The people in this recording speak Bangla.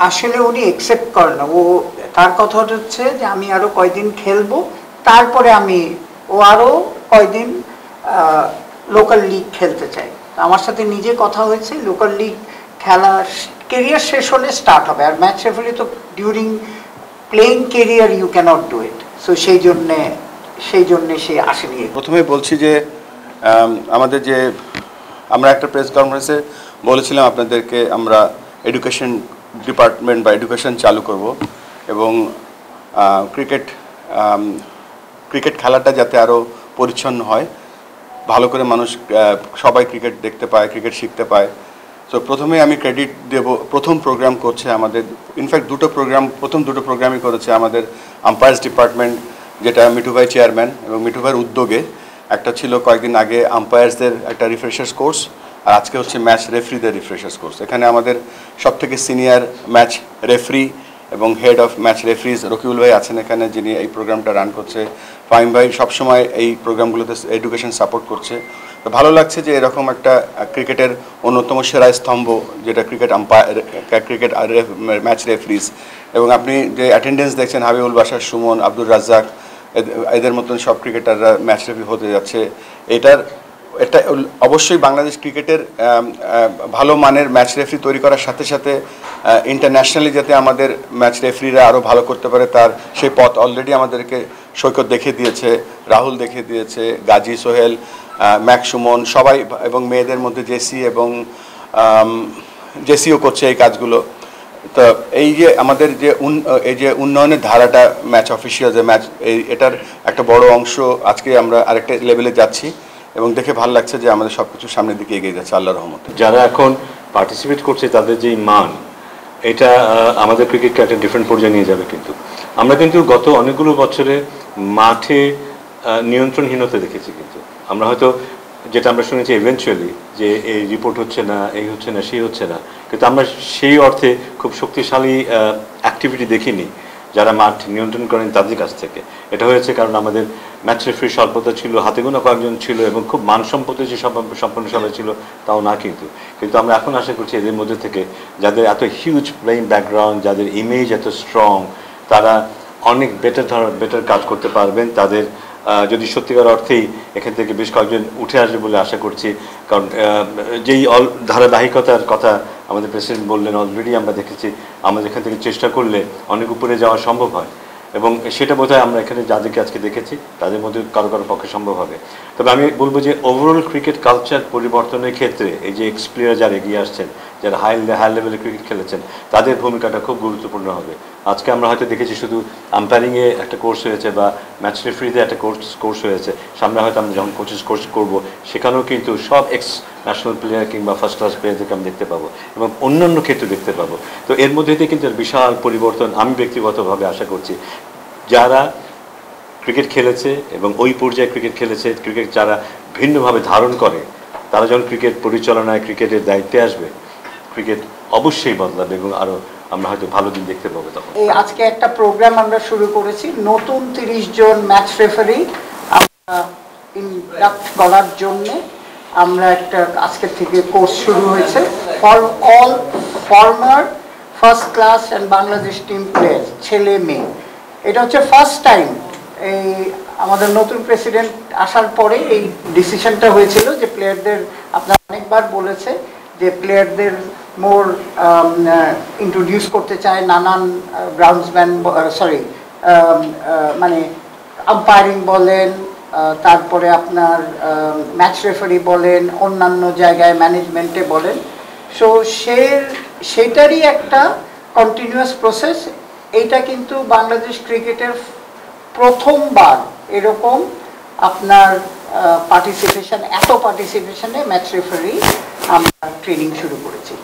আসলে উনি একসেপ্ট করে না। ও তার কথা হচ্ছে যে আমি আরো কয়দিন খেলবো, তারপরে ও আরো কয়দিন লোকাল লিগ খেলতে চাই। আমার সাথে নিজে কথা হয়েছে, লোকাল লিগ খেলা কেরিয়ার শেষ হলে স্টার্ট হবে। আর ম্যাচ রেফারি তো during playing career you cannot do it. So সেই জন্যে সে আসেনি। প্রথমে বলছি যে আমরা একটা প্রেস কনফারেন্সে বলেছিলাম আপনাদেরকে আমরা এডুকেশন ডিপার্টমেন্ট বা এডুকেশন চালু করব, এবং ক্রিকেট খেলাটা যাতে আরও পরিচ্ছন্ন হয়, ভালো করে মানুষ সবাই ক্রিকেট দেখতে পায়, ক্রিকেট শিখতে পায়। সো প্রথমে আমি ক্রেডিট দেব, প্রথম প্রোগ্রাম করছে আমাদের, ইনফ্যাক্ট প্রথম দুটো প্রোগ্রামই করেছে আমাদের আম্পায়ার্স ডিপার্টমেন্ট, যেটা মিঠু ভাই চেয়ারম্যান, এবং মিঠু ভাইয়ের উদ্যোগে। একটা ছিল কয়েকদিন আগে আম্পায়ার্সদের একটা রিফ্রেশার্স কোর্স, আর আজকে হচ্ছে ম্যাচ রেফারিদের রিফ্রেশার্স কোর্স। এখানে আমাদের সবথেকে সিনিয়র ম্যাচ রেফারি এবং head of match referee's Rakibul ভাই আছেন এখানে, যিনি এই প্রোগ্রামটা রান করছে। ফাহিম ভাই সবসময় এই প্রোগ্রামগুলোতে এডুকেশন সাপোর্ট করছে। তো ভালো লাগছে যে এরকম একটা ক্রিকেটের অন্যতম সেরা স্তম্ভ, যেটা ক্রিকেট ম্যাচ রেফারিজ, এবং আপনি যে অ্যাটেন্ডেন্স দেখছেন, হাবিবুল বাশার, সুমন, আব্দুর রাজ্জাক, এদের মতন সব ক্রিকেটাররা ম্যাচ রেফারি হতে যাচ্ছে। এটা অবশ্যই বাংলাদেশ ক্রিকেটের ভালো মানের ম্যাচ রেফারি তৈরি করার সাথে সাথে ইন্টারন্যাশনালি যাতে আমাদের ম্যাচ রেফারিরা আরও ভালো করতে পারে, তার সেই পথ অলরেডি আমাদেরকে সৈকত দেখিয়ে দিয়েছে, রাহুল দেখিয়ে দিয়েছে, গাজী, সোহেল, ম্যাক, সুমন সবাই, এবং মেয়েদের মধ্যে জেসিও করছে এই কাজগুলো। তো এই যে আমাদের এই যে উন্নয়নের ধারাটা, ম্যাচ অফিসিয়াল যে ম্যাচ, এটার একটা বড় অংশ আজকে আমরা আরেকটা লেভেলে যাচ্ছি, এবং দেখে ভালো লাগছে যে আমাদের সব কিছু সামনের দিকে এগিয়ে যাচ্ছে আল্লাহর রহমতে। যারা এখন পার্টিসিপেট করছে তাদের যেই মান, এটা আমাদের ক্রিকেটকে একটা ডিফারেন্ট পর্যায়ে নিয়ে যাবে। কিন্তু আমরা কিন্তু গত অনেকগুলো বছরে মাঠে নিয়ন্ত্রণহীনতা দেখেছি। কিন্তু আমরা হয়তো যেটা আমরা শুনেছি ইভেনচুয়ালি যে এই রিপোর্ট হচ্ছে না, এই হচ্ছে না, সেই হচ্ছে না, কিন্তু আমরা সেই অর্থে খুব শক্তিশালী অ্যাক্টিভিটি দেখিনি যারা মাঠ নিয়ন্ত্রণ করেন তাদের কাছ থেকে। এটা হয়েছে কারণ আমাদের ম্যাচ রেফারি স্বল্পতা ছিল, হাতে গোনা কয়েকজন ছিল, এবং খুব মানসম্পন্ন যে সম্পন্ন সবাই ছিল তাও না। কিন্তু আমরা এখন আশা করছি এদের মধ্যে থেকে যাদের এত হিউজ প্লেইং ব্যাকগ্রাউন্ড, যাদের ইমেজ এত স্ট্রং, তারা অনেক বেটার কাজ করতে পারবেন। তাদের যদি সত্যিকার অর্থেই এখান থেকে বেশ কয়েকজন উঠে আসবে বলে আশা করছি। কারণ যেই ধারাবাহিকতার কথা আমাদের প্রেসিডেন্ট বললেন, অলরেডি আমরা দেখেছি আমাদের এখান থেকে চেষ্টা করলে অনেক উপরে যাওয়া সম্ভব হয়, এবং সেটা বোধহয় আমরা এখানে যাদেরকে আজকে দেখেছি তাদের মধ্যে কারো পক্ষে সম্ভব হবে। তবে আমি বলবো যে ওভারঅল ক্রিকেট কালচার পরিবর্তনের ক্ষেত্রে এই যে এক্স প্লেয়ার যারা এগিয়ে আসছেন, যারা হাই লেভেলে ক্রিকেট খেলেছেন, তাদের ভূমিকাটা খুব গুরুত্বপূর্ণ হবে। আজকে আমরা হয়তো দেখেছি শুধু আম্পায়ারিংয়ে একটা কোর্স হয়েছে বা ম্যাচ রেফারিতে একটা কোর্স হয়েছে, সামনে হয়তো আমরা যখন কোচেস কোর্স করবো সেখানেও কিন্তু সব এক্স ন্যাশনাল প্লেয়ার কিংবা ফার্স্ট ক্লাস প্লেয়ারদেরকে আমি দেখতে পাবো, এবং অন্যান্য ক্ষেত্রে দেখতে পাবো। তো এর মধ্যে দিয়ে কিন্তু বিশাল পরিবর্তন আমি ব্যক্তিগতভাবে আশা করছি। যারা ক্রিকেট খেলেছে এবং ওই পর্যায়ে ক্রিকেট খেলেছে, ক্রিকেট যারা ভিন্নভাবে ধারণ করে, তারা যখন ক্রিকেট পরিচালনায় ক্রিকেটের দায়িত্বে আসবে, ক্রিকেট অবশ্যই বদলাবে, এবং আরও আমরা হয়তো ভালো দিন দেখতে পাবো তখন। এই আজকে একটা প্রোগ্রাম আমরা শুরু করেছি, নতুন 30 জন ম্যাচ রেফারি আমরা ইনডাক্ট করার জন্য। আমরা একটা আজকে থেকে কোর্স শুরু হয়েছে for all former first class and Bangladesh team player, ছেলে মেয়ে। এটা হচ্ছে ফার্স্ট টাইম এই আমাদের নতুন প্রেসিডেন্ট আসার পরে এই ডিসিশনটা হয়েছিল যে প্লেয়ারদের, আপনারা অনেকবার বলেছে যে প্লেয়ারদের মোর ইন্ট্রোডিউস করতে চায়, নানান গ্রাউন্ডসম্যান মানে আম্পায়ারিং বলেন, তারপরে আপনার ম্যাচ রেফারি বলেন, অন্যান্য জায়গায় ম্যানেজমেন্টে বলেন। সো সেটারই একটা কন্টিনিউয়াস প্রসেস। এইটা কিন্তু বাংলাদেশ ক্রিকেটের প্রথমবার এরকম আপনার এত পার্টিসিপেশনে ম্যাচ রেফারি আমরা ট্রেনিং শুরু করেছি।